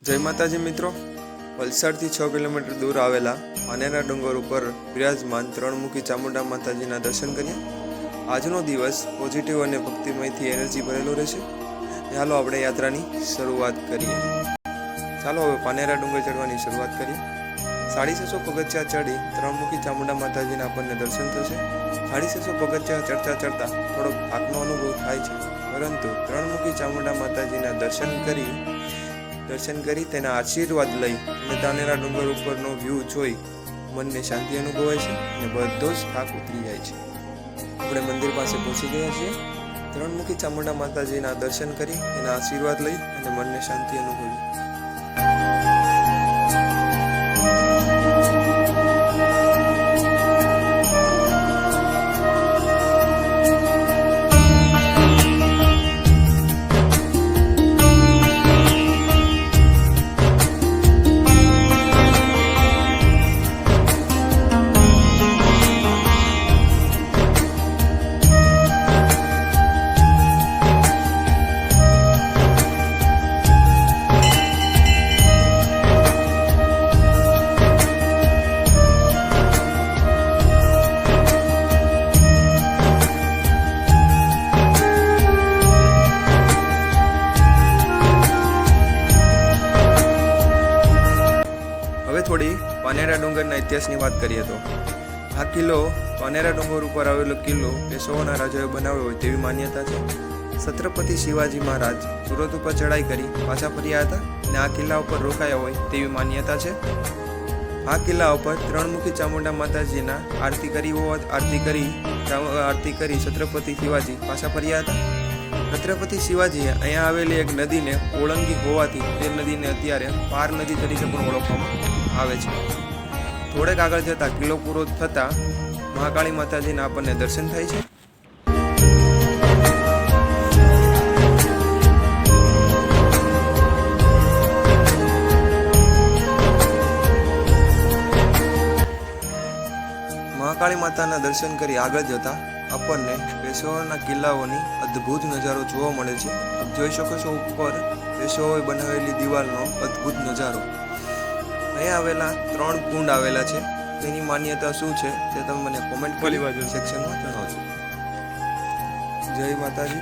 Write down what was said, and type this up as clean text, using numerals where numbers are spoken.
जय माताजी मित्रों, वलसाड थी 6 किलोमीटर दूर आवेला पानेरा डूंगर पर विराजमान त्रणमुखी चामुंडा माताजीना दर्शन करिए। आजनो दिवस पॉजिटिव और भक्तिमय थी एनर्जी भरेलो रहेशे। चालो आपणे यात्रानी शुरुआत करिए। चालो हवे पानेरा डूंगर चढ़वानी शुरुआत करिए। 650 पगथिया चढ़ी त्रणमुखी चामुंडा माताजीना आपणे दर्शन थशे। 650 पगथिया चढ़ता चढ़ता थोड़ो थाकनो अनुभव थाय छे, परंतु त्रणमुखी चामुंडा माताजीना दर्शन करी तेना आशीर्वाद लई અને પાનેરા ડુંગર ઉપરનો વ્યૂ જોઈ મનને શાંતિ અનુભવાય છે અને બધો જ થાક ઉતરી જાય છે। આપણે મંદિર પાસે પહોંચી ગયા છીએ। ત્રણમુખી ચામુંડા માતાજીના દર્શન કરી એના આશીર્વાદ લઈ અને મનને શાંતિ અનુભવી। थोड़ी पानेरा डूंगरना इतिहासनी बात करिए तो आ किल्लो पानेरा डूंगर पर आवेलो किल्लो पेशवाना राजाए बनाव्यो होय तेवी मान्यता छे। छत्रपति शिवाजी महाराज सूरत पर चढ़ाई करी पाछा फर्या हता ने आ किल्ला पर रोकाया होय तेवी मान्यता छे। आ किल्ला पर त्रणमुखी चामुंडा माताजीना आरती करी छत्रपति शिवाजी पाछा फर्या हता। छत्रपति शिवाजीए अहींया आवेली एक नदी ने ओळंगी होवाथी ते नदी ने अत्यारे पार नदी तरीके पण ओळखवामां आवे छे। थोड़ेक आगळ जता किल्लो पूरो थता महाकाली माताजीना आपणे दर्शन थाय छे। महाकाली माताना दर्शन करी आगळ जता આપણને પેશવાના કિલ્લાઓની અદ્ભુત નજારો જોવા મળે છે। આપ જોઈ શકો છો ઉપર પેશવાઓએ બનાવેલી દિવાલનો અદ્ભુત નજારો। અહીંયા આવેલા 3 કુંડ આવેલા છે, તેની માન્યતા શું છે તે તમે મને કોમેન્ટ કરી સેક્શનમાં જણાવજો। જય માતાજી।